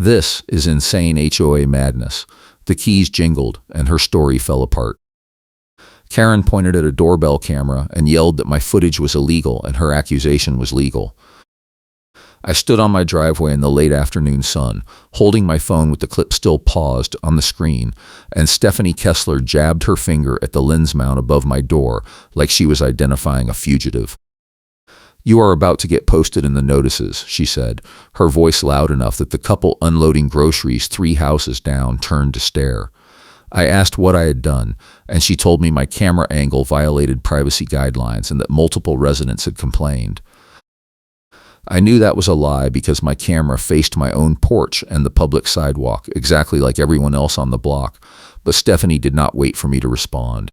This is insane HOA madness. The keys jingled, and her story fell apart. Karen pointed at a doorbell camera and yelled that my footage was illegal and her accusation was legal. I stood on my driveway in the late afternoon sun, holding my phone with the clip still paused on the screen, and Stephanie Kessler jabbed her finger at the lens mount above my door like she was identifying a fugitive. "You are about to get posted in the notices," she said, her voice loud enough that the couple unloading groceries 3 houses down turned to stare. I asked what I had done, and she told me my camera angle violated privacy guidelines and that multiple residents had complained. I knew that was a lie because my camera faced my own porch and the public sidewalk, exactly like everyone else on the block, but Stephanie did not wait for me to respond.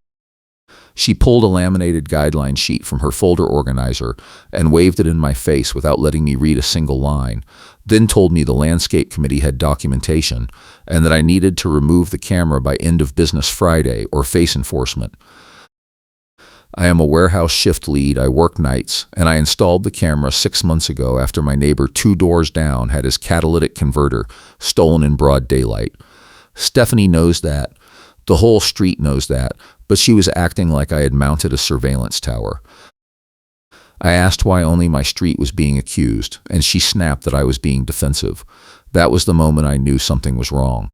She pulled a laminated guideline sheet from her folder organizer and waved it in my face without letting me read a single line, then told me the landscape committee had documentation and that I needed to remove the camera by end of business Friday or face enforcement. I am a warehouse shift lead. I work nights, and I installed the camera 6 months ago after my neighbor 2 doors down had his catalytic converter stolen in broad daylight. Stephanie knows that. The whole street knows that, but she was acting like I had mounted a surveillance tower. I asked why only my street was being accused, and she snapped that I was being defensive. That was the moment I knew something was wrong.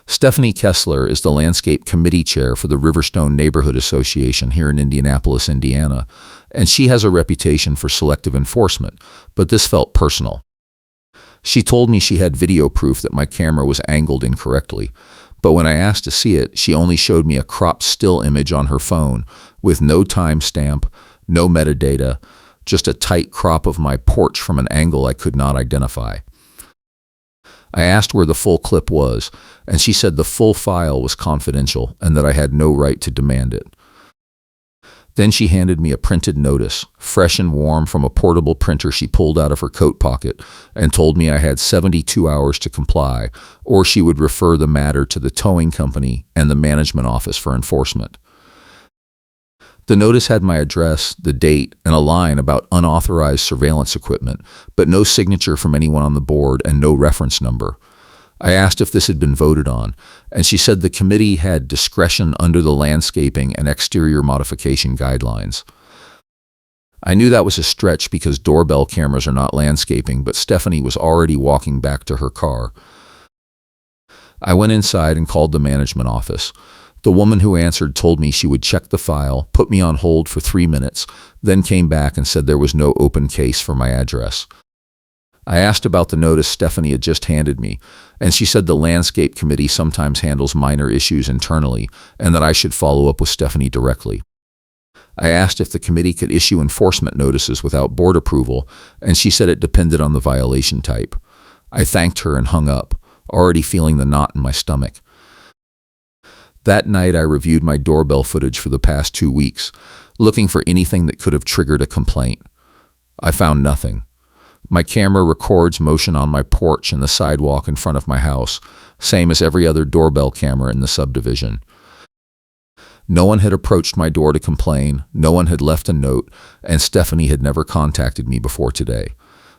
Stephanie Kessler is the landscape committee chair for the Riverstone Neighborhood Association here in Indianapolis, Indiana, and she has a reputation for selective enforcement, but this felt personal. She told me she had video proof that my camera was angled incorrectly, but when I asked to see it, she only showed me a cropped still image on her phone with no timestamp, no metadata, just a tight crop of my porch from an angle I could not identify. I asked where the full clip was, and she said the full file was confidential and that I had no right to demand it. Then she handed me a printed notice, fresh and warm from a portable printer she pulled out of her coat pocket, and told me I had 72 hours to comply, or she would refer the matter to the towing company and the management office for enforcement. The notice had my address, the date, and a line about unauthorized surveillance equipment, but no signature from anyone on the board and no reference number. I asked if this had been voted on, and she said the committee had discretion under the landscaping and exterior modification guidelines. I knew that was a stretch because doorbell cameras are not landscaping, but Stephanie was already walking back to her car. I went inside and called the management office. The woman who answered told me she would check the file, put me on hold for 3 minutes, then came back and said there was no open case for my address. I asked about the notice Stephanie had just handed me, and she said the landscape committee sometimes handles minor issues internally and that I should follow up with Stephanie directly. I asked if the committee could issue enforcement notices without board approval, and she said it depended on the violation type. I thanked her and hung up, already feeling the knot in my stomach. That night, I reviewed my doorbell footage for the past 2 weeks, looking for anything that could have triggered a complaint. I found nothing. My camera records motion on my porch and the sidewalk in front of my house, same as every other doorbell camera in the subdivision. No one had approached my door to complain, no one had left a note, and Stephanie had never contacted me before today.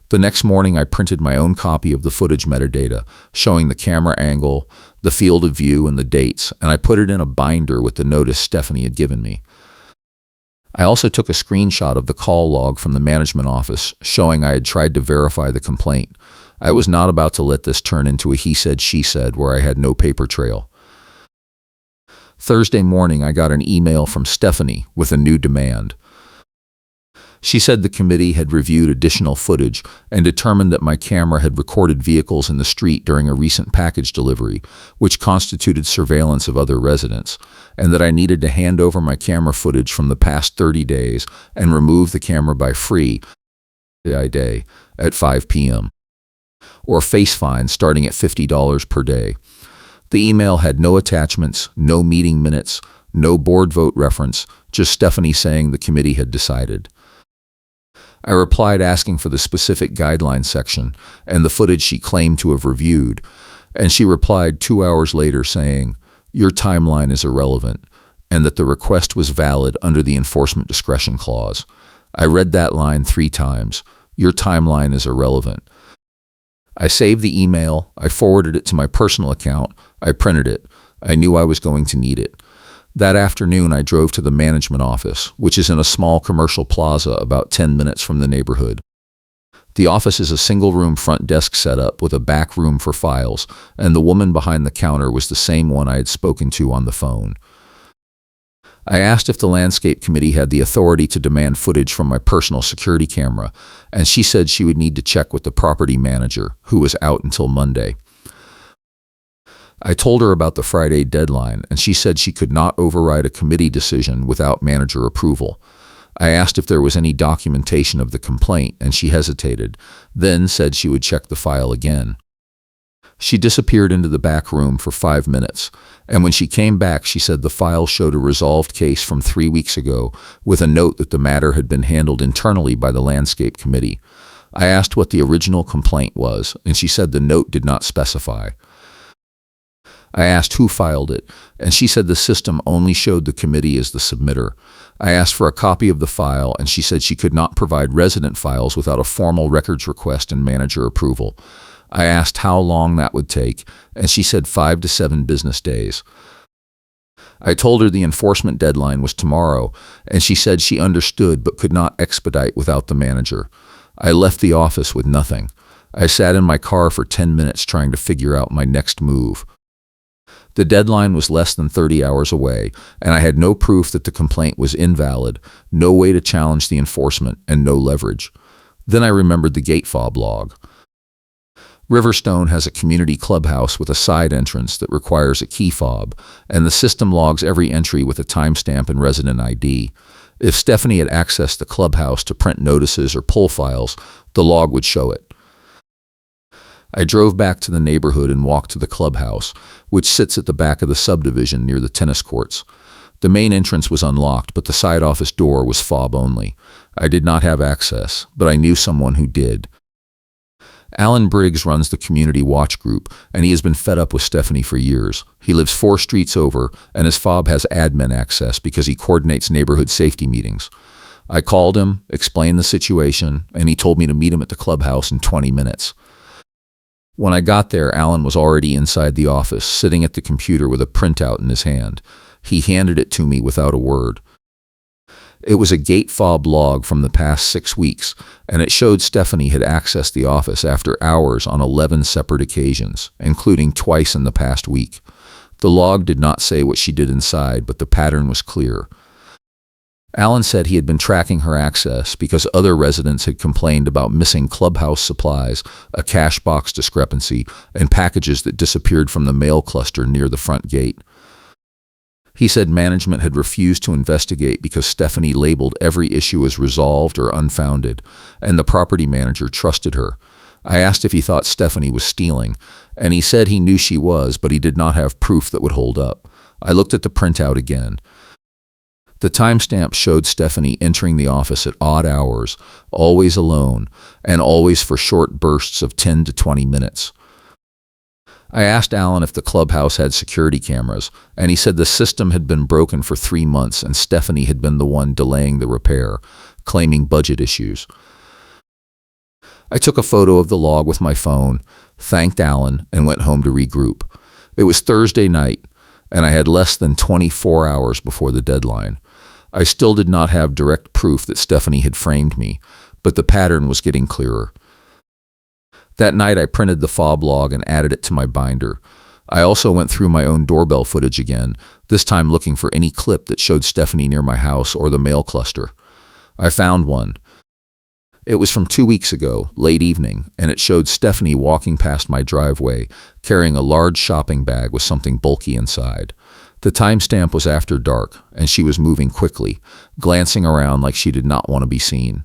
The next morning, I printed my own copy of the footage metadata, showing the camera angle, the field of view, and the dates, and I put it in a binder with the notice Stephanie had given me. I also took a screenshot of the call log from the management office, showing I had tried to verify the complaint. I was not about to let this turn into a he said, she said, where I had no paper trail. Thursday morning, I got an email from Stephanie with a new demand. She said the committee had reviewed additional footage and determined that my camera had recorded vehicles in the street during a recent package delivery, which constituted surveillance of other residents, and that I needed to hand over my camera footage from the past 30 days and remove the camera by free day at 5 p.m. or face fine starting at $50 per day. The email had no attachments, no meeting minutes, no board vote reference, just Stephanie saying the committee had decided. I replied asking for the specific guideline section and the footage she claimed to have reviewed, and she replied 2 hours later saying, "Your timeline is irrelevant," and that the request was valid under the enforcement discretion clause. I read that line 3 times. "Your timeline is irrelevant." I saved the email, I forwarded it to my personal account, I printed it. I knew I was going to need it. That afternoon, I drove to the management office, which is in a small commercial plaza about 10 minutes from the neighborhood. The office is a single-room front desk setup with a back room for files, and the woman behind the counter was the same one I had spoken to on the phone. I asked if the landscape committee had the authority to demand footage from my personal security camera, and she said she would need to check with the property manager, who was out until Monday. I told her about the Friday deadline, and she said she could not override a committee decision without manager approval. I asked if there was any documentation of the complaint, and she hesitated, then said she would check the file again. She disappeared into the back room for 5 minutes, and when she came back, she said the file showed a resolved case from 3 weeks ago, with a note that the matter had been handled internally by the landscape committee. I asked what the original complaint was, and she said the note did not specify. I asked who filed it, and she said the system only showed the committee as the submitter. I asked for a copy of the file, and she said she could not provide resident files without a formal records request and manager approval. I asked how long that would take, and she said 5 to 7 business days. I told her the enforcement deadline was tomorrow, and she said she understood but could not expedite without the manager. I left the office with nothing. I sat in my car for 10 minutes trying to figure out my next move. The deadline was less than 30 hours away, and I had no proof that the complaint was invalid, no way to challenge the enforcement, and no leverage. Then I remembered the gate fob log. Riverstone has a community clubhouse with a side entrance that requires a key fob, and the system logs every entry with a timestamp and resident ID. If Stephanie had accessed the clubhouse to print notices or pull files, the log would show it. I drove back to the neighborhood and walked to the clubhouse, which sits at the back of the subdivision near the tennis courts. The main entrance was unlocked, but the side office door was fob only. I did not have access, but I knew someone who did. Alan Briggs runs the community watch group, and he has been fed up with Stephanie for years. He lives 4 streets over, and his fob has admin access because he coordinates neighborhood safety meetings. I called him, explained the situation, and he told me to meet him at the clubhouse in 20 minutes. When I got there, Alan was already inside the office, sitting at the computer with a printout in his hand. He handed it to me without a word. It was a gate fob log from the past 6 weeks, and it showed Stephanie had accessed the office after hours on 11 separate occasions, including twice in the past week. The log did not say what she did inside, but the pattern was clear. Alan said he had been tracking her access because other residents had complained about missing clubhouse supplies, a cash box discrepancy, and packages that disappeared from the mail cluster near the front gate. He said management had refused to investigate because Stephanie labeled every issue as resolved or unfounded, and the property manager trusted her. I asked if he thought Stephanie was stealing, and he said he knew she was, but he did not have proof that would hold up. I looked at the printout again. The timestamp showed Stephanie entering the office at odd hours, always alone, and always for short bursts of 10 to 20 minutes. I asked Alan if the clubhouse had security cameras, and he said the system had been broken for 3 months and Stephanie had been the one delaying the repair, claiming budget issues. I took a photo of the log with my phone, thanked Alan, and went home to regroup. It was Thursday night, and I had less than 24 hours before the deadline. I still did not have direct proof that Stephanie had framed me, but the pattern was getting clearer. That night I printed the fob log and added it to my binder. I also went through my own doorbell footage again, this time looking for any clip that showed Stephanie near my house or the mail cluster. I found one. It was from 2 weeks ago, late evening, and it showed Stephanie walking past my driveway, carrying a large shopping bag with something bulky inside. The timestamp was after dark, and she was moving quickly, glancing around like she did not want to be seen.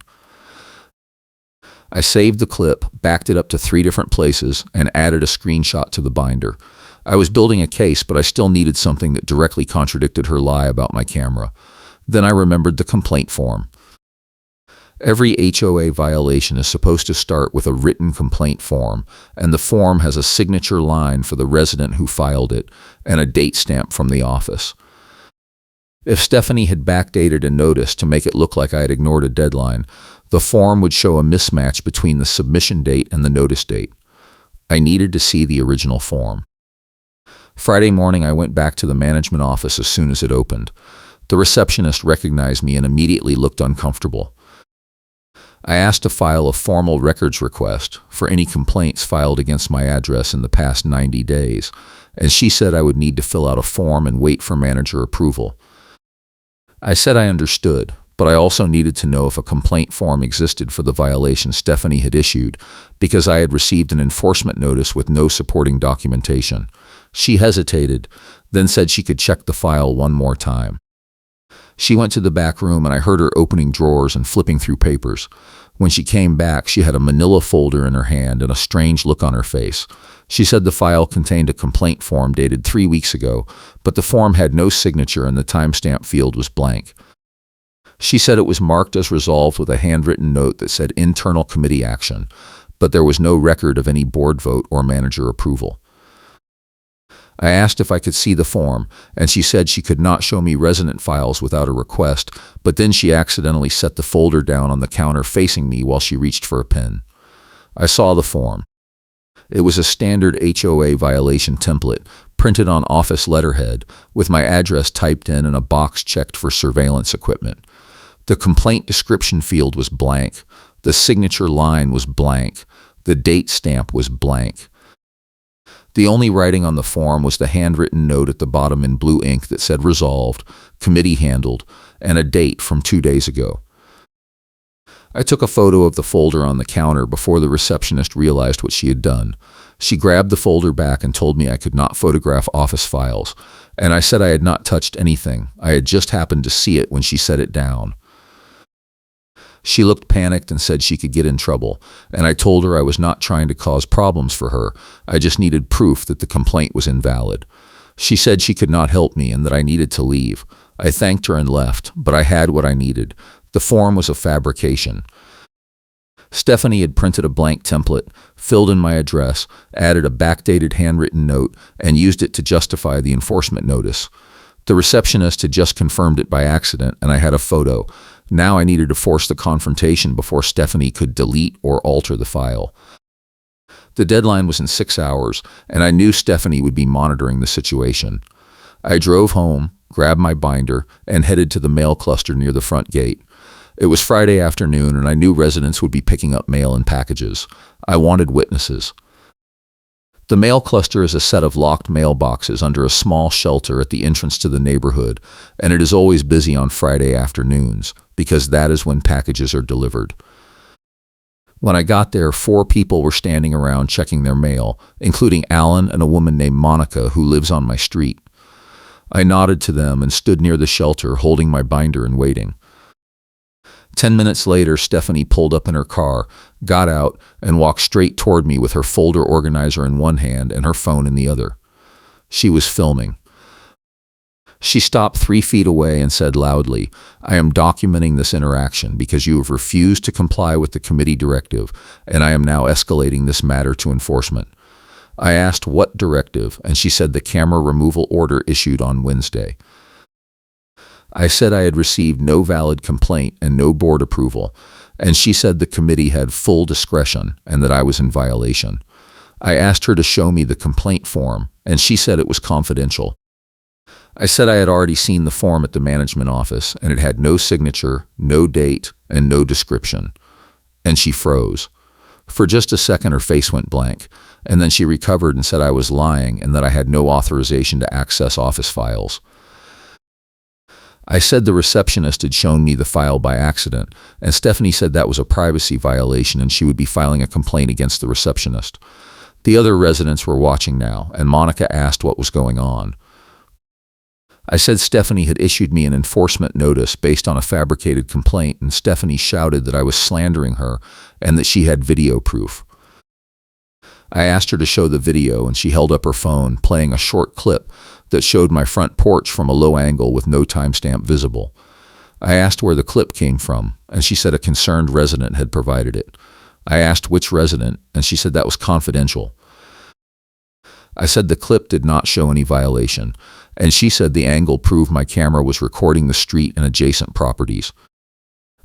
I saved the clip, backed it up to 3 different places, and added a screenshot to the binder. I was building a case, but I still needed something that directly contradicted her lie about my camera. Then I remembered the complaint form. Every HOA violation is supposed to start with a written complaint form, and the form has a signature line for the resident who filed it and a date stamp from the office. If Stephanie had backdated a notice to make it look like I had ignored a deadline, the form would show a mismatch between the submission date and the notice date. I needed to see the original form. Friday morning, I went back to the management office as soon as it opened. The receptionist recognized me and immediately looked uncomfortable. I asked to file a formal records request for any complaints filed against my address in the past 90 days, and she said I would need to fill out a form and wait for manager approval. I said I understood, but I also needed to know if a complaint form existed for the violation Stephanie had issued, because I had received an enforcement notice with no supporting documentation. She hesitated, then said she could check the file one more time. She went to the back room and I heard her opening drawers and flipping through papers. When she came back, she had a manila folder in her hand and a strange look on her face. She said the file contained a complaint form dated 3 weeks ago, but the form had no signature and the timestamp field was blank. She said it was marked as resolved with a handwritten note that said internal committee action, but there was no record of any board vote or manager approval. I asked if I could see the form, and she said she could not show me resident files without a request, but then she accidentally set the folder down on the counter facing me while she reached for a pen. I saw the form. It was a standard HOA violation template, printed on office letterhead, with my address typed in and a box checked for surveillance equipment. The complaint description field was blank. The signature line was blank. The date stamp was blank. The only writing on the form was the handwritten note at the bottom in blue ink that said resolved, committee handled, and a date from 2 days ago. I took a photo of the folder on the counter before the receptionist realized what she had done. She grabbed the folder back and told me I could not photograph office files, and I said I had not touched anything. I had just happened to see it when she set it down. She looked panicked and said she could get in trouble, and I told her I was not trying to cause problems for her. I just needed proof that the complaint was invalid. She said she could not help me and that I needed to leave. I thanked her and left, but I had what I needed. The form was a fabrication. Stephanie had printed a blank template, filled in my address, added a backdated handwritten note, and used it to justify the enforcement notice. The receptionist had just confirmed it by accident, and I had a photo. Now I needed to force the confrontation before Stephanie could delete or alter the file. The deadline was in 6 hours, and I knew Stephanie would be monitoring the situation. I drove home, grabbed my binder, and headed to the mail cluster near the front gate. It was Friday afternoon, and I knew residents would be picking up mail and packages. I wanted witnesses. The mail cluster is a set of locked mailboxes under a small shelter at the entrance to the neighborhood, and it is always busy on Friday afternoons, because that is when packages are delivered. When I got there, 4 people were standing around checking their mail, including Alan and a woman named Monica who lives on my street. I nodded to them and stood near the shelter holding my binder and waiting. 10 minutes later, Stephanie pulled up in her car, got out, and walked straight toward me with her folder organizer in one hand and her phone in the other. She was filming. She stopped 3 feet away and said loudly, "I am documenting this interaction because you have refused to comply with the committee directive, and I am now escalating this matter to enforcement." I asked what directive, and she said the camera removal order issued on Wednesday. I said I had received no valid complaint and no board approval, and she said the committee had full discretion and that I was in violation. I asked her to show me the complaint form, and she said it was confidential. I said I had already seen the form at the management office, and it had no signature, no date, and no description. And she froze. For just a second, her face went blank, and then she recovered and said I was lying and that I had no authorization to access office files. I said the receptionist had shown me the file by accident, and Stephanie said that was a privacy violation and she would be filing a complaint against the receptionist. The other residents were watching now, and Monica asked what was going on. I said Stephanie had issued me an enforcement notice based on a fabricated complaint, and Stephanie shouted that I was slandering her and that she had video proof. I asked her to show the video, and she held up her phone, playing a short clip that showed my front porch from a low angle with no timestamp visible. I asked where the clip came from, and she said a concerned resident had provided it. I asked which resident, and she said that was confidential. I said the clip did not show any violation, and she said the angle proved my camera was recording the street and adjacent properties.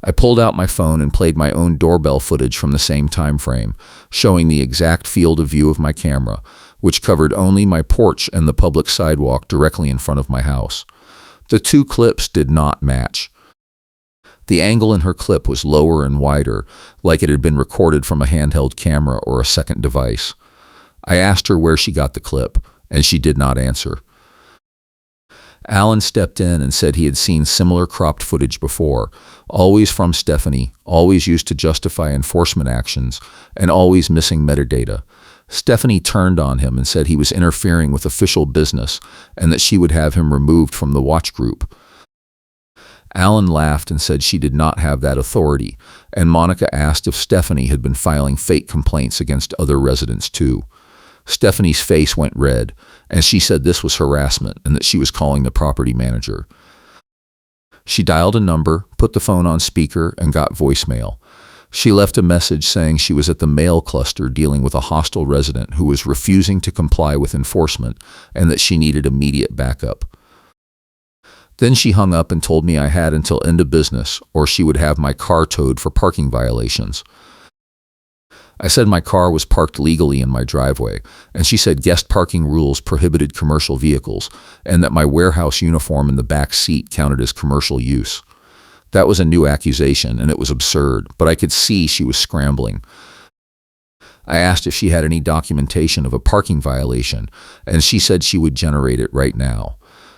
I pulled out my phone and played my own doorbell footage from the same time frame, showing the exact field of view of my camera, which covered only my porch and the public sidewalk directly in front of my house. The two clips did not match. The angle in her clip was lower and wider, like it had been recorded from a handheld camera or a second device. I asked her where she got the clip, and she did not answer. Alan stepped in and said he had seen similar cropped footage before, always from Stephanie, always used to justify enforcement actions, and always missing metadata. Stephanie turned on him and said he was interfering with official business and that she would have him removed from the watch group. Alan laughed and said she did not have that authority, and Monica asked if Stephanie had been filing fake complaints against other residents too. Stephanie's face went red, and she said this was harassment and that she was calling the property manager. She dialed a number, put the phone on speaker, and got voicemail. She left a message saying she was at the mail cluster dealing with a hostile resident who was refusing to comply with enforcement and that she needed immediate backup. Then she hung up and told me I had until end of business or she would have my car towed for parking violations. I said my car was parked legally in my driveway, and she said guest parking rules prohibited commercial vehicles and that my warehouse uniform in the back seat counted as commercial use. That was a new accusation, and it was absurd, but I could see she was scrambling. I asked if she had any documentation of a parking violation, and she said she would generate it right now.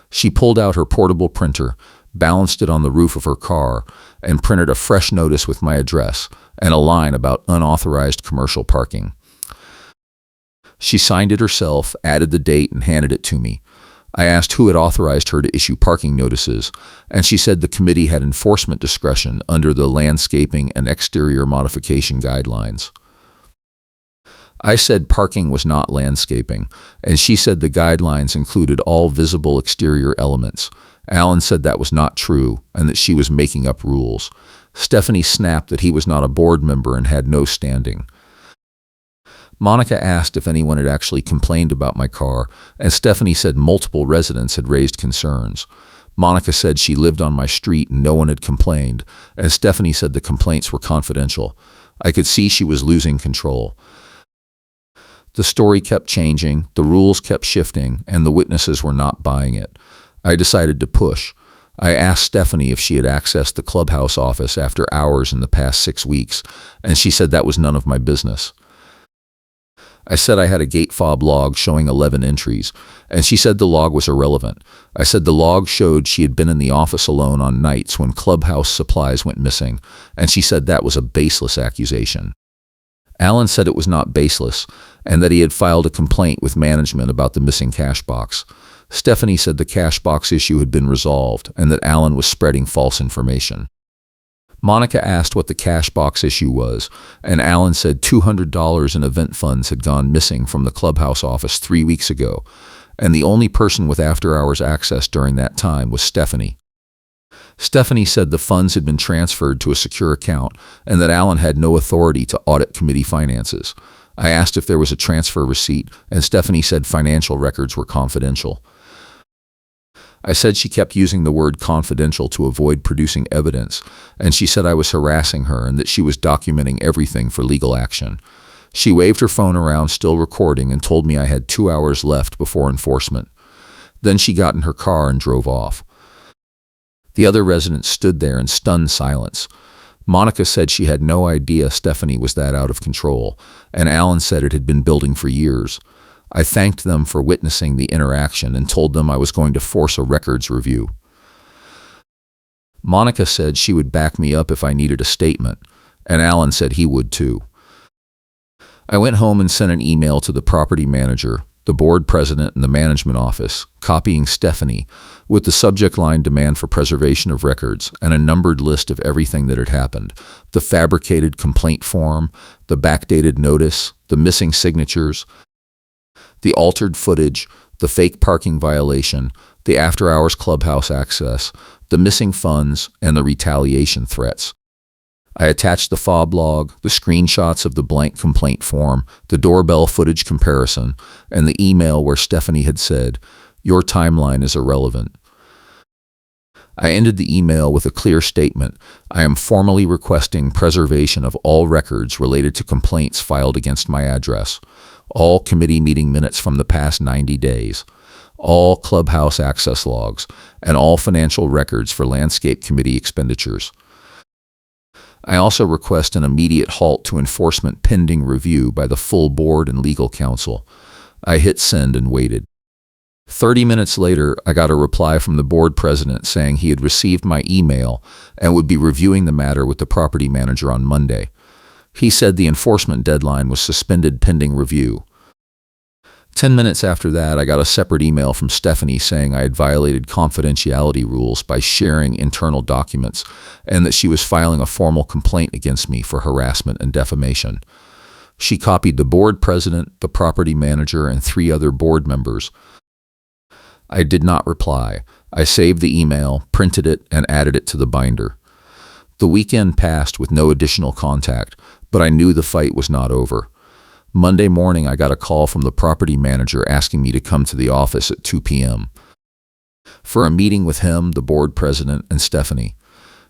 She pulled out her portable printer, balanced it on the roof of her car, and printed a fresh notice with my address and a line about unauthorized commercial parking. She signed it herself, added the date, and handed it to me. I asked who had authorized her to issue parking notices, and she said the committee had enforcement discretion under the landscaping and exterior modification guidelines. I said parking was not landscaping, and she said the guidelines included all visible exterior elements. Alan said that was not true and that she was making up rules. Stephanie snapped that he was not a board member and had no standing. Monica asked if anyone had actually complained about my car, and Stephanie said multiple residents had raised concerns. Monica said she lived on my street and no one had complained, and Stephanie said the complaints were confidential. I could see she was losing control. The story kept changing, the rules kept shifting, and the witnesses were not buying it. I decided to push. I asked Stephanie if she had accessed the clubhouse office after hours in the past 6 weeks, and she said that was none of my business. I said I had a gate fob log showing 11 entries, and she said the log was irrelevant. I said the log showed she had been in the office alone on nights when clubhouse supplies went missing, and she said that was a baseless accusation. Alan said it was not baseless, and that he had filed a complaint with management about the missing cash box. Stephanie said the cash box issue had been resolved and that Alan was spreading false information. Monica asked what the cash box issue was, and Alan said $200 in event funds had gone missing from the clubhouse office 3 weeks ago, and the only person with after-hours access during that time was Stephanie. Stephanie said the funds had been transferred to a secure account and that Alan had no authority to audit committee finances. I asked if there was a transfer receipt, and Stephanie said financial records were confidential. I said she kept using the word confidential to avoid producing evidence, and she said I was harassing her and that she was documenting everything for legal action. She waved her phone around, still recording, and told me I had 2 hours left before enforcement. Then she got in her car and drove off. The other residents stood there in stunned silence. Monica said she had no idea Stephanie was that out of control, and Alan said it had been building for years. I thanked them for witnessing the interaction and told them I was going to force a records review. Monica said she would back me up if I needed a statement, and Alan said he would too. I went home and sent an email to the property manager, the board president, and the management office, copying Stephanie, with the subject line demand for preservation of records and a numbered list of everything that had happened: the fabricated complaint form, the backdated notice, the missing signatures, the altered footage, the fake parking violation, the after-hours clubhouse access, the missing funds, and the retaliation threats. I attached the fob log, the screenshots of the blank complaint form, the doorbell footage comparison, and the email where Stephanie had said, "Your timeline is irrelevant." I ended the email with a clear statement. I am formally requesting preservation of all records related to complaints filed against my address, all committee meeting minutes from the past 90 days, all clubhouse access logs, and all financial records for landscape committee expenditures. I also request an immediate halt to enforcement pending review by the full board and legal counsel. I hit send and waited. 30 minutes later, I got a reply from the board president saying he had received my email and would be reviewing the matter with the property manager on Monday. He said the enforcement deadline was suspended pending review. 10 minutes after that, I got a separate email from Stephanie saying I had violated confidentiality rules by sharing internal documents and that she was filing a formal complaint against me for harassment and defamation. She copied the board president, the property manager, and 3 other board members. I did not reply. I saved the email, printed it, and added it to the binder. The weekend passed with no additional contact, but I knew the fight was not over. Monday morning, I got a call from the property manager asking me to come to the office at 2 p.m. for a meeting with him, the board president, and Stephanie.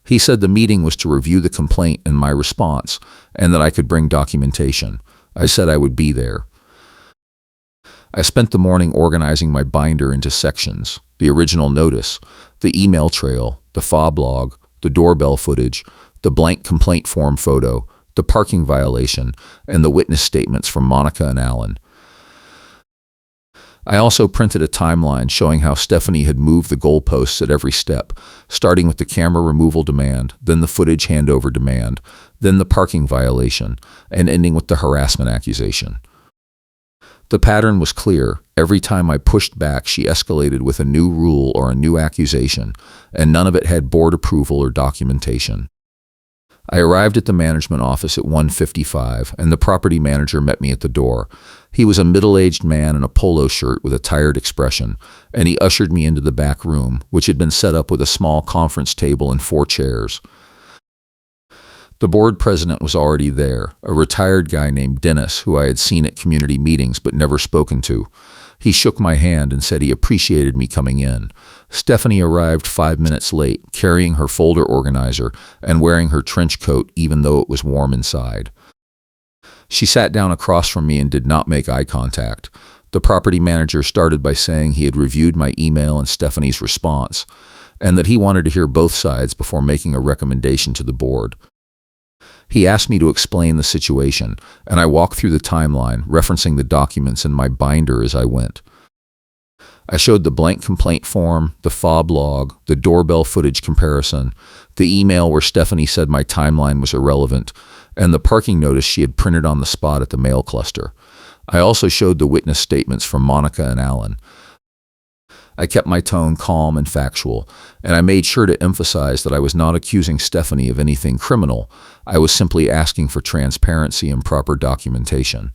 He said the meeting was to review the complaint and my response, and that I could bring documentation. I said I would be there. I spent the morning organizing my binder into sections: the original notice, the email trail, the fob log, the doorbell footage, the blank complaint form photo, the parking violation, and the witness statements from Monica and Alan. I also printed a timeline showing how Stephanie had moved the goalposts at every step, starting with the camera removal demand, then the footage handover demand, then the parking violation, and ending with the harassment accusation. The pattern was clear. Every time I pushed back, she escalated with a new rule or a new accusation, and none of it had board approval or documentation. I arrived at the management office at 1:55, and the property manager met me at the door. He was a middle-aged man in a polo shirt with a tired expression, and he ushered me into the back room, which had been set up with a small conference table and 4 chairs. The board president was already there, a retired guy named Dennis, who I had seen at community meetings but never spoken to. He shook my hand and said he appreciated me coming in. Stephanie arrived 5 minutes late, carrying her folder organizer and wearing her trench coat even though it was warm inside. She sat down across from me and did not make eye contact. The property manager started by saying he had reviewed my email and Stephanie's response, and that he wanted to hear both sides before making a recommendation to the board. He asked me to explain the situation, and I walked through the timeline, referencing the documents in my binder as I went. I showed the blank complaint form, the fob log, the doorbell footage comparison, the email where Stephanie said my timeline was irrelevant, and the parking notice she had printed on the spot at the mail cluster. I also showed the witness statements from Monica and Alan. I kept my tone calm and factual, and I made sure to emphasize that I was not accusing Stephanie of anything criminal. I was simply asking for transparency and proper documentation.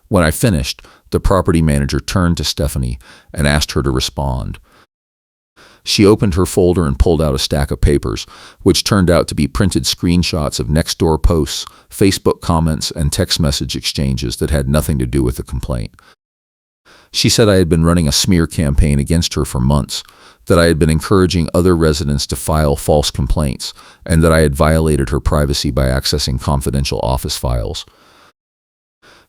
When I finished, the property manager turned to Stephanie and asked her to respond. She opened her folder and pulled out a stack of papers, which turned out to be printed screenshots of next-door posts, Facebook comments, and text message exchanges that had nothing to do with the complaint. She said I had been running a smear campaign against her for months, that I had been encouraging other residents to file false complaints, and that I had violated her privacy by accessing confidential office files.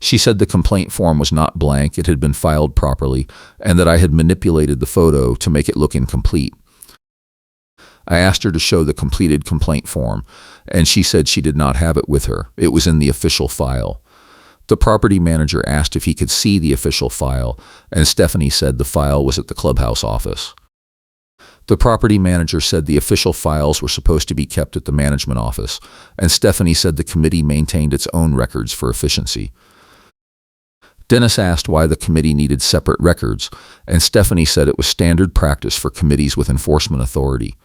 She said the complaint form was not blank, it had been filed properly, and that I had manipulated the photo to make it look incomplete. I asked her to show the completed complaint form, and she said she did not have it with her. It was in the official file. The property manager asked if he could see the official file, and Stephanie said the file was at the clubhouse office. The property manager said the official files were supposed to be kept at the management office, and Stephanie said the committee maintained its own records for efficiency. Dennis asked why the committee needed separate records, and Stephanie said it was standard practice for committees with enforcement authority.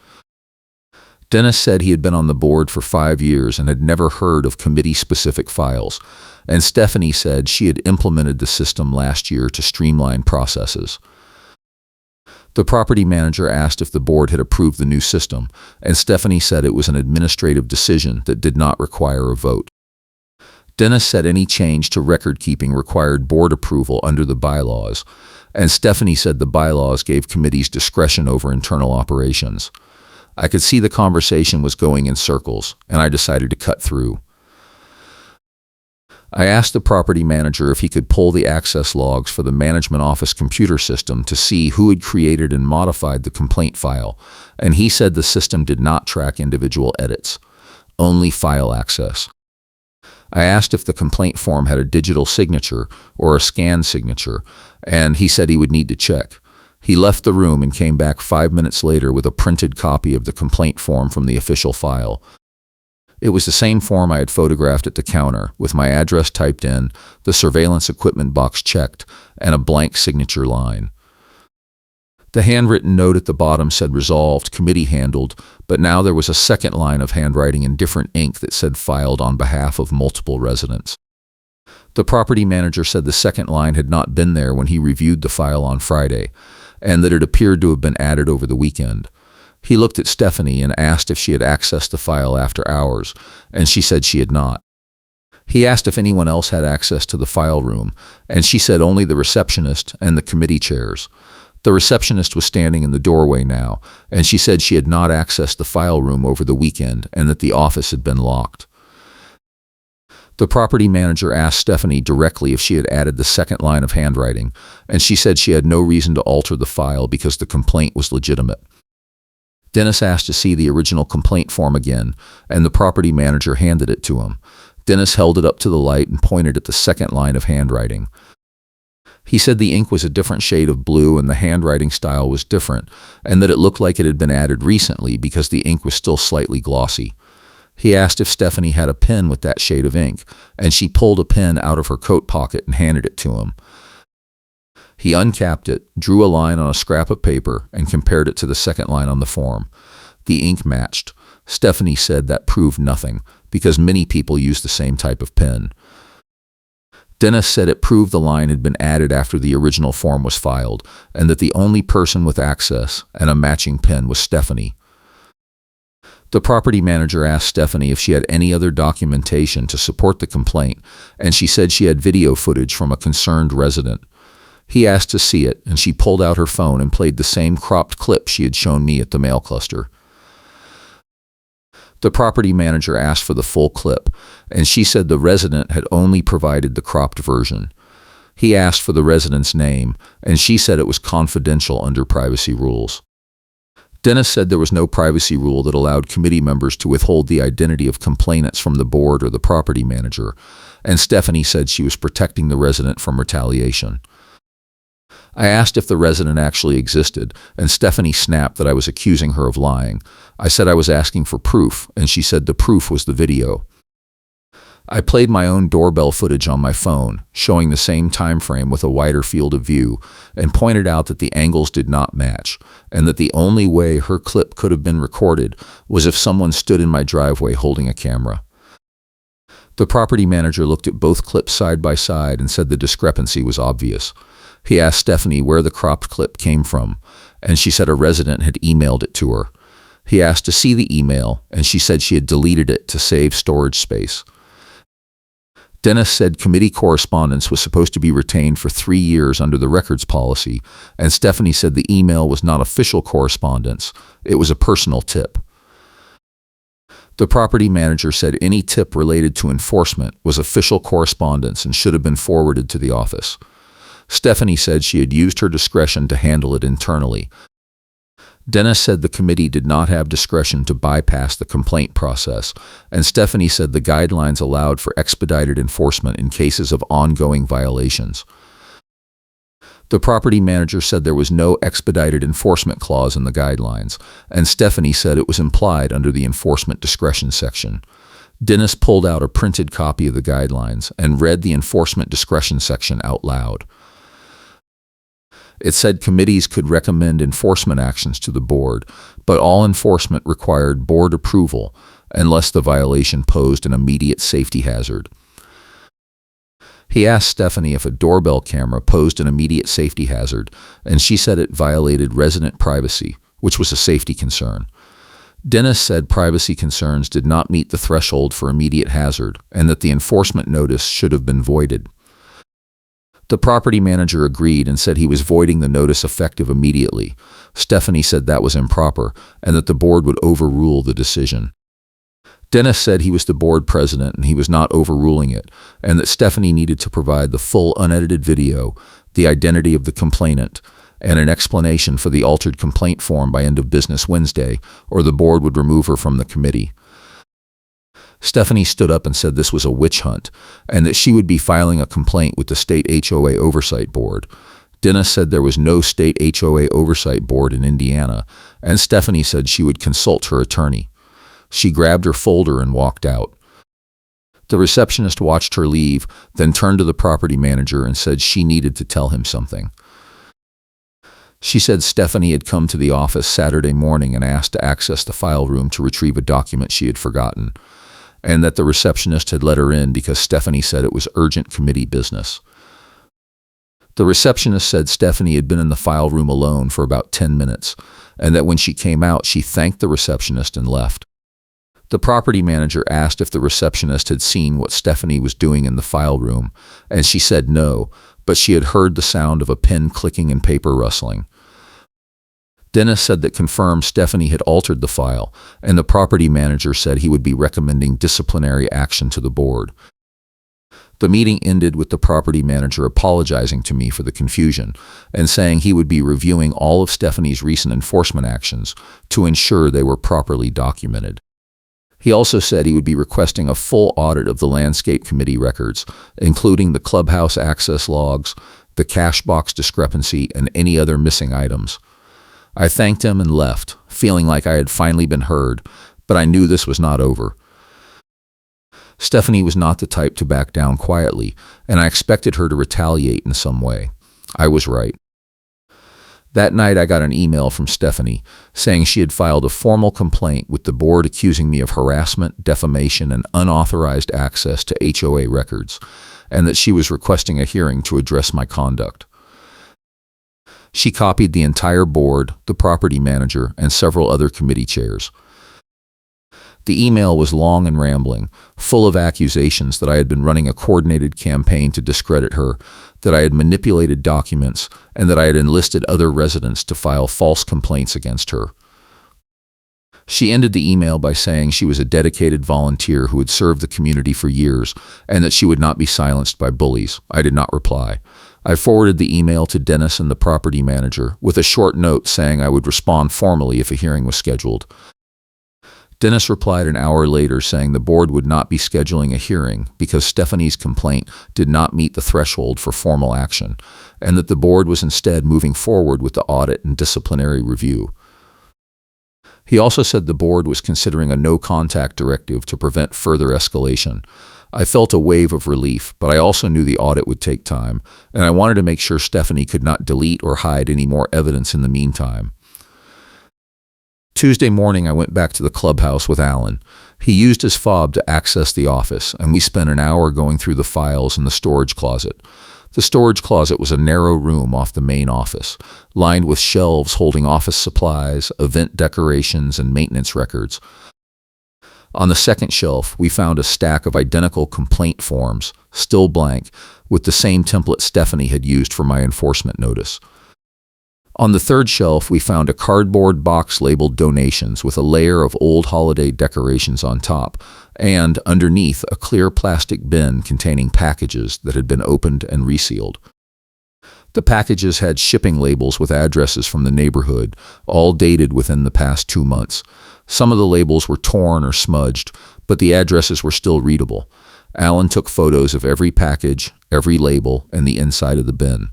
Dennis said he had been on the board for 5 years and had never heard of committee-specific files, and Stephanie said she had implemented the system last year to streamline processes. The property manager asked if the board had approved the new system, and Stephanie said it was an administrative decision that did not require a vote. Dennis said any change to record-keeping required board approval under the bylaws, and Stephanie said the bylaws gave committees discretion over internal operations. I could see the conversation was going in circles, and I decided to cut through. I asked the property manager if he could pull the access logs for the management office computer system to see who had created and modified the complaint file, and he said the system did not track individual edits, only file access. I asked if the complaint form had a digital signature or a scanned signature, and he said he would need to check. He left the room and came back 5 minutes later with a printed copy of the complaint form from the official file. It was the same form I had photographed at the counter, with my address typed in, the surveillance equipment box checked, and a blank signature line. The handwritten note at the bottom said resolved, committee handled, but now there was a second line of handwriting in different ink that said filed on behalf of multiple residents. The property manager said the second line had not been there when he reviewed the file on Friday, and that it appeared to have been added over the weekend. He looked at Stephanie and asked if she had accessed the file after hours, and she said she had not. He asked if anyone else had access to the file room, and she said only the receptionist and the committee chairs. The receptionist was standing in the doorway now, and she said she had not accessed the file room over the weekend and that the office had been locked. The property manager asked Stephanie directly if she had added the second line of handwriting, and she said she had no reason to alter the file because the complaint was legitimate. Dennis asked to see the original complaint form again, and the property manager handed it to him. Dennis held it up to the light and pointed at the second line of handwriting. He said the ink was a different shade of blue and the handwriting style was different, and that it looked like it had been added recently because the ink was still slightly glossy. He asked if Stephanie had a pen with that shade of ink, and she pulled a pen out of her coat pocket and handed it to him. He uncapped it, drew a line on a scrap of paper, and compared it to the second line on the form. The ink matched. Stephanie said that proved nothing, because many people use the same type of pen. Dennis said it proved the line had been added after the original form was filed, and that the only person with access and a matching pen was Stephanie. The property manager asked Stephanie if she had any other documentation to support the complaint, and she said she had video footage from a concerned resident. He asked to see it, and she pulled out her phone and played the same cropped clip she had shown me at the mail cluster. The property manager asked for the full clip, and she said the resident had only provided the cropped version. He asked for the resident's name, and she said it was confidential under privacy rules. Dennis said there was no privacy rule that allowed committee members to withhold the identity of complainants from the board or the property manager, and Stephanie said she was protecting the resident from retaliation. I asked if the resident actually existed, and Stephanie snapped that I was accusing her of lying. I said I was asking for proof, and she said the proof was the video. I played my own doorbell footage on my phone, showing the same time frame with a wider field of view, and pointed out that the angles did not match, and that the only way her clip could have been recorded was if someone stood in my driveway holding a camera. The property manager looked at both clips side by side and said the discrepancy was obvious. He asked Stephanie where the cropped clip came from, and she said a resident had emailed it to her. He asked to see the email, and she said she had deleted it to save storage space. Dennis said committee correspondence was supposed to be retained for 3 years under the records policy, and Stephanie said the email was not official correspondence, it was a personal tip. The property manager said any tip related to enforcement was official correspondence and should have been forwarded to the office. Stephanie said she had used her discretion to handle it internally. Dennis said the committee did not have discretion to bypass the complaint process, and Stephanie said the guidelines allowed for expedited enforcement in cases of ongoing violations. The property manager said there was no expedited enforcement clause in the guidelines, and Stephanie said it was implied under the enforcement discretion section. Dennis pulled out a printed copy of the guidelines and read the enforcement discretion section out loud. It said committees could recommend enforcement actions to the board, but all enforcement required board approval unless the violation posed an immediate safety hazard. He asked Stephanie if a doorbell camera posed an immediate safety hazard, and she said it violated resident privacy, which was a safety concern. Dennis said privacy concerns did not meet the threshold for immediate hazard, and that the enforcement notice should have been voided. The property manager agreed and said he was voiding the notice effective immediately. Stephanie said that was improper and that the board would overrule the decision. Dennis said he was the board president and he was not overruling it, and that Stephanie needed to provide the full unedited video, the identity of the complainant, and an explanation for the altered complaint form by end of business Wednesday, or the board would remove her from the committee. Stephanie stood up and said this was a witch hunt, and that she would be filing a complaint with the state HOA oversight board. Dennis said there was no state HOA oversight board in Indiana, and Stephanie said she would consult her attorney. She grabbed her folder and walked out. The receptionist watched her leave, then turned to the property manager and said she needed to tell him something. She said Stephanie had come to the office Saturday morning and asked to access the file room to retrieve a document she had forgotten, and that the receptionist had let her in because Stephanie said it was urgent committee business. The receptionist said Stephanie had been in the file room alone for about 10 minutes, and that when she came out, she thanked the receptionist and left. The property manager asked if the receptionist had seen what Stephanie was doing in the file room, and she said no, but she had heard the sound of a pen clicking and paper rustling. Dennis said that confirmed Stephanie had altered the file, and the property manager said he would be recommending disciplinary action to the board. The meeting ended with the property manager apologizing to me for the confusion and saying he would be reviewing all of Stephanie's recent enforcement actions to ensure they were properly documented. He also said he would be requesting a full audit of the landscape committee records, including the clubhouse access logs, the cash box discrepancy, and any other missing items. I thanked him and left, feeling like I had finally been heard, but I knew this was not over. Stephanie was not the type to back down quietly, and I expected her to retaliate in some way. I was right. That night I got an email from Stephanie saying she had filed a formal complaint with the board accusing me of harassment, defamation, and unauthorized access to HOA records, and that she was requesting a hearing to address my conduct. She copied the entire board, the property manager, and several other committee chairs. The email was long and rambling, full of accusations that I had been running a coordinated campaign to discredit her, that I had manipulated documents, and that I had enlisted other residents to file false complaints against her. She ended the email by saying she was a dedicated volunteer who had served the community for years, and that she would not be silenced by bullies. I did not reply. I forwarded the email to Dennis and the property manager with a short note saying I would respond formally if a hearing was scheduled. Dennis replied an hour later saying the board would not be scheduling a hearing because Stephanie's complaint did not meet the threshold for formal action, and that the board was instead moving forward with the audit and disciplinary review. He also said the board was considering a no-contact directive to prevent further escalation. I felt a wave of relief, but I also knew the audit would take time, and I wanted to make sure Stephanie could not delete or hide any more evidence in the meantime. Tuesday morning, I went back to the clubhouse with Alan. He used his fob to access the office, and we spent an hour going through the files in the storage closet. The storage closet was a narrow room off the main office, lined with shelves holding office supplies, event decorations, and maintenance records. On the second shelf, we found a stack of identical complaint forms, still blank, with the same template Stephanie had used for my enforcement notice. On the third shelf, we found a cardboard box labeled donations with a layer of old holiday decorations on top, and underneath a clear plastic bin containing packages that had been opened and resealed. The packages had shipping labels with addresses from the neighborhood, all dated within the past 2 months. Some of the labels were torn or smudged, but the addresses were still readable. Alan took photos of every package, every label, and the inside of the bin.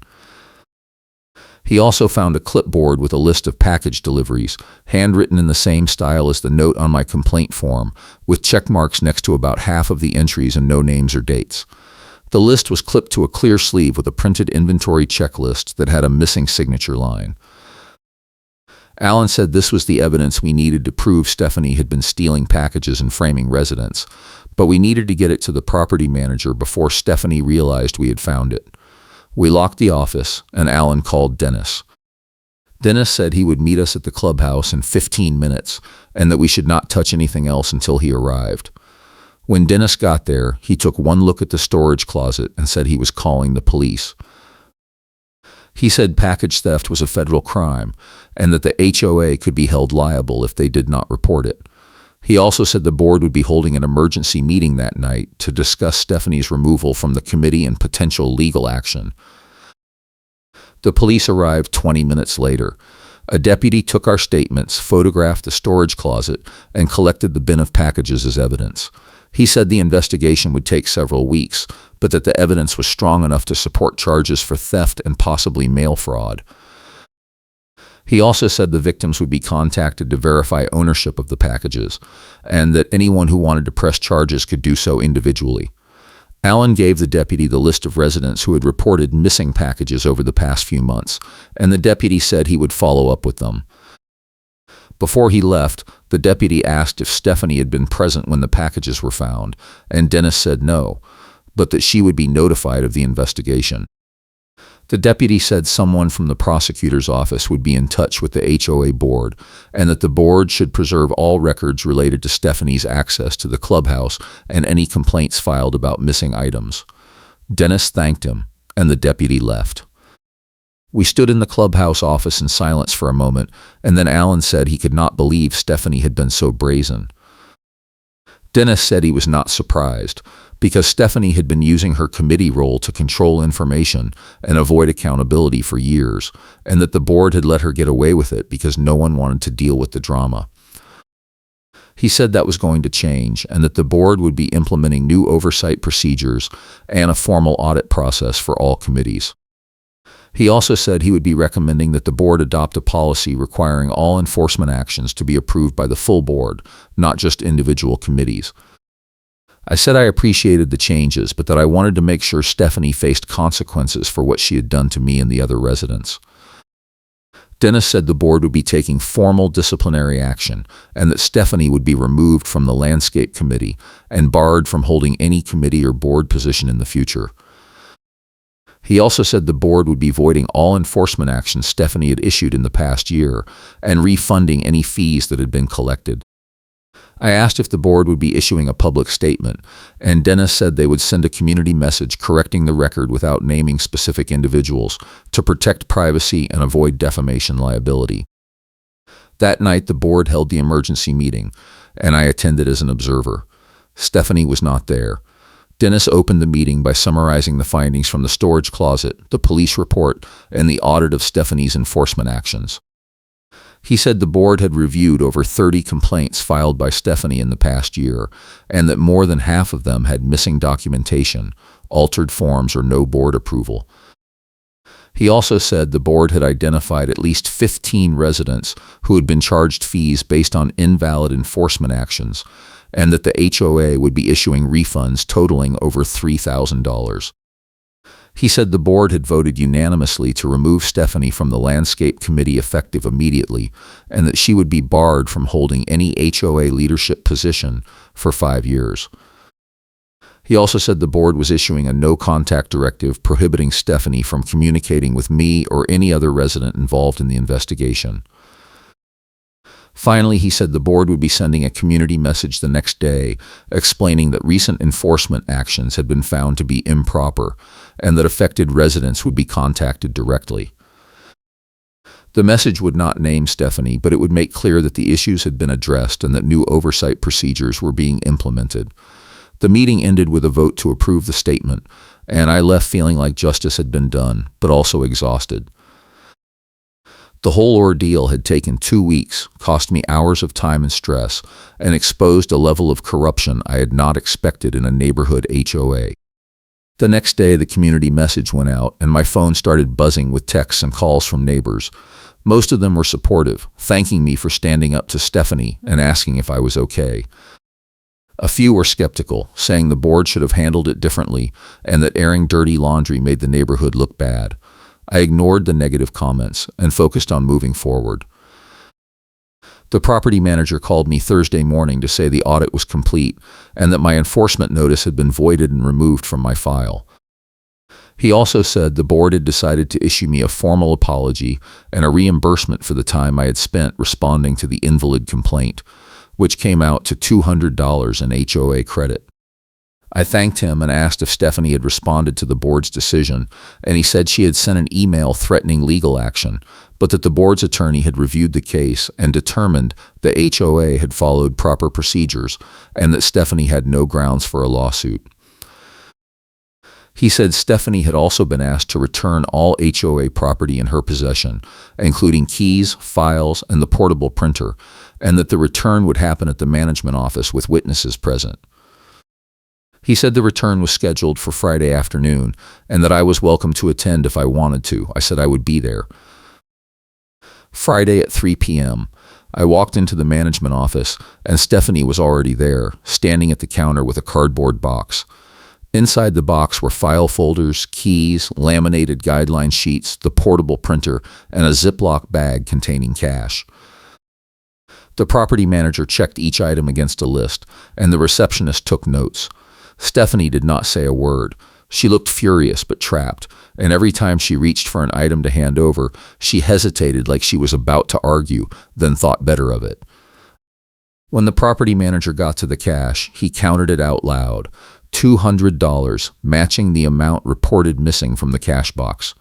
He also found a clipboard with a list of package deliveries, handwritten in the same style as the note on my complaint form, with check marks next to about half of the entries and no names or dates. The list was clipped to a clear sleeve with a printed inventory checklist that had a missing signature line. Alan said this was the evidence we needed to prove Stephanie had been stealing packages and framing residents, but we needed to get it to the property manager before Stephanie realized we had found it. We locked the office, and Alan called Dennis. Dennis said he would meet us at the clubhouse in 15 minutes, and that we should not touch anything else until he arrived. When Dennis got there, he took one look at the storage closet and said he was calling the police. He said package theft was a federal crime and that the HOA could be held liable if they did not report it. He also said the board would be holding an emergency meeting that night to discuss Stephanie's removal from the committee and potential legal action. The police arrived 20 minutes later. A deputy took our statements, photographed the storage closet, and collected the bin of packages as evidence. He said the investigation would take several weeks, but that the evidence was strong enough to support charges for theft and possibly mail fraud. He also said the victims would be contacted to verify ownership of the packages, and that anyone who wanted to press charges could do so individually. Alan gave the deputy the list of residents who had reported missing packages over the past few months, and the deputy said he would follow up with them. Before he left, the deputy asked if Stephanie had been present when the packages were found, and Dennis said no, but that she would be notified of the investigation. The deputy said someone from the prosecutor's office would be in touch with the HOA board, and that the board should preserve all records related to Stephanie's access to the clubhouse and any complaints filed about missing items. Dennis thanked him, and the deputy left. We stood in the clubhouse office in silence for a moment, and then Alan said he could not believe Stephanie had been so brazen. Dennis said he was not surprised, because Stephanie had been using her committee role to control information and avoid accountability for years, and that the board had let her get away with it because no one wanted to deal with the drama. He said that was going to change, and that the board would be implementing new oversight procedures and a formal audit process for all committees. He also said he would be recommending that the board adopt a policy requiring all enforcement actions to be approved by the full board, not just individual committees. I said I appreciated the changes, but that I wanted to make sure Stephanie faced consequences for what she had done to me and the other residents. Dennis said the board would be taking formal disciplinary action, and that Stephanie would be removed from the landscape committee and barred from holding any committee or board position in the future. He also said the board would be voiding all enforcement actions Stephanie had issued in the past year and refunding any fees that had been collected. I asked if the board would be issuing a public statement, and Dennis said they would send a community message correcting the record without naming specific individuals to protect privacy and avoid defamation liability. That night, the board held the emergency meeting, and I attended as an observer. Stephanie was not there. Dennis opened the meeting by summarizing the findings from the storage closet, the police report, and the audit of Stephanie's enforcement actions. He said the board had reviewed over 30 complaints filed by Stephanie in the past year, and that more than half of them had missing documentation, altered forms, or no board approval. He also said the board had identified at least 15 residents who had been charged fees based on invalid enforcement actions, and that the HOA would be issuing refunds totaling over $3,000. He said the board had voted unanimously to remove Stephanie from the landscape committee effective immediately, and that she would be barred from holding any HOA leadership position for 5 years. He also said the board was issuing a no-contact directive prohibiting Stephanie from communicating with me or any other resident involved in the investigation. Finally, he said the board would be sending a community message the next day explaining that recent enforcement actions had been found to be improper and that affected residents would be contacted directly. The message would not name Stephanie, but it would make clear that the issues had been addressed and that new oversight procedures were being implemented. The meeting ended with a vote to approve the statement, and I left feeling like justice had been done, but also exhausted. The whole ordeal had taken 2 weeks, cost me hours of time and stress, and exposed a level of corruption I had not expected in a neighborhood HOA. The next day, the community message went out, and my phone started buzzing with texts and calls from neighbors. Most of them were supportive, thanking me for standing up to Stephanie and asking if I was okay. A few were skeptical, saying the board should have handled it differently and that airing dirty laundry made the neighborhood look bad. I ignored the negative comments and focused on moving forward. The property manager called me Thursday morning to say the audit was complete and that my enforcement notice had been voided and removed from my file. He also said the board had decided to issue me a formal apology and a reimbursement for the time I had spent responding to the invalid complaint, which came out to $200 in HOA credit. I thanked him and asked if Stephanie had responded to the board's decision, and he said she had sent an email threatening legal action, but that the board's attorney had reviewed the case and determined the HOA had followed proper procedures and that Stephanie had no grounds for a lawsuit. He said Stephanie had also been asked to return all HOA property in her possession, including keys, files, and the portable printer, and that the return would happen at the management office with witnesses present. He said the return was scheduled for Friday afternoon and that I was welcome to attend if I wanted to. I said I would be there. Friday at 3 p.m., I walked into the management office and Stephanie was already there, standing at the counter with a cardboard box. Inside the box were file folders, keys, laminated guideline sheets, the portable printer, and a Ziploc bag containing cash. The property manager checked each item against a list, and the receptionist took notes. Stephanie did not say a word. She looked furious but trapped, and every time she reached for an item to hand over, she hesitated like she was about to argue, then thought better of it. When the property manager got to the cash, he counted it out loud. $200, matching the amount reported missing from the cash box.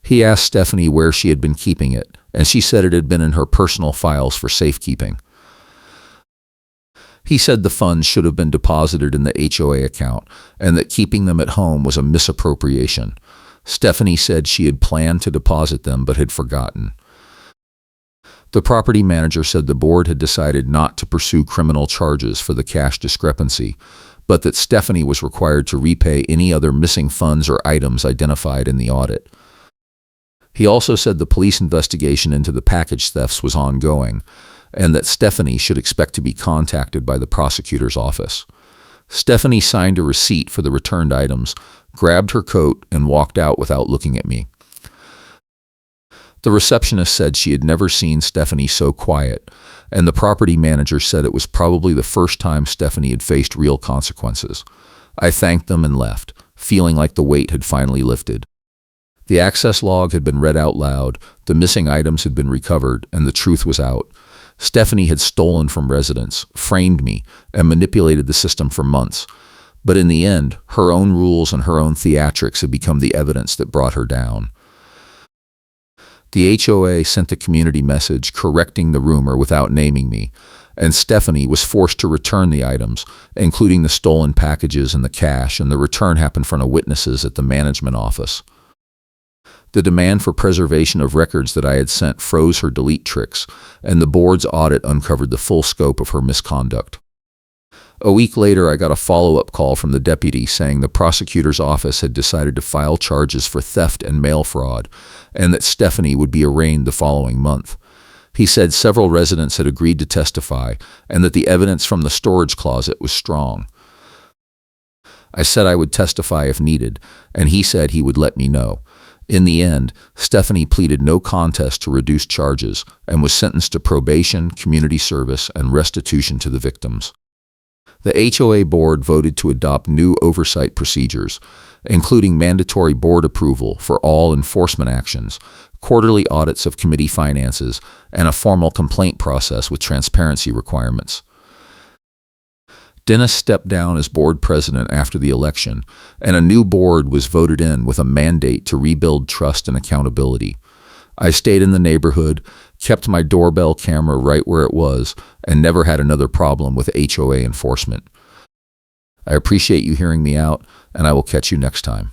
He asked Stephanie where she had been keeping it, and she said it had been in her personal files for safekeeping. He said the funds should have been deposited in the HOA account and that keeping them at home was a misappropriation. Stephanie said she had planned to deposit them but had forgotten. The property manager said the board had decided not to pursue criminal charges for the cash discrepancy, but that Stephanie was required to repay any other missing funds or items identified in the audit. He also said the police investigation into the package thefts was ongoing, and that Stephanie should expect to be contacted by the prosecutor's office. Stephanie signed a receipt for the returned items, grabbed her coat, and walked out without looking at me. The receptionist said she had never seen Stephanie so quiet, and the property manager said it was probably the first time Stephanie had faced real consequences. I thanked them and left, feeling like the weight had finally lifted. The access log had been read out loud, the missing items had been recovered, and the truth was out. Stephanie had stolen from residents, framed me, and manipulated the system for months. But in the end, her own rules and her own theatrics had become the evidence that brought her down. The HOA sent a community message correcting the rumor without naming me, and Stephanie was forced to return the items, including the stolen packages and the cash, and the return happened in front of witnesses at the management office. The demand for preservation of records that I had sent froze her delete tricks, and the board's audit uncovered the full scope of her misconduct. A week later, I got a follow-up call from the deputy saying the prosecutor's office had decided to file charges for theft and mail fraud, and that Stephanie would be arraigned the following month. He said several residents had agreed to testify, and that the evidence from the storage closet was strong. I said I would testify if needed, and he said he would let me know. In the end, Stephanie pleaded no contest to reduced charges and was sentenced to probation, community service, and restitution to the victims. The HOA board voted to adopt new oversight procedures, including mandatory board approval for all enforcement actions, quarterly audits of committee finances, and a formal complaint process with transparency requirements. Dennis stepped down as board president after the election, and a new board was voted in with a mandate to rebuild trust and accountability. I stayed in the neighborhood, kept my doorbell camera right where it was, and never had another problem with HOA enforcement. I appreciate you hearing me out, and I will catch you next time.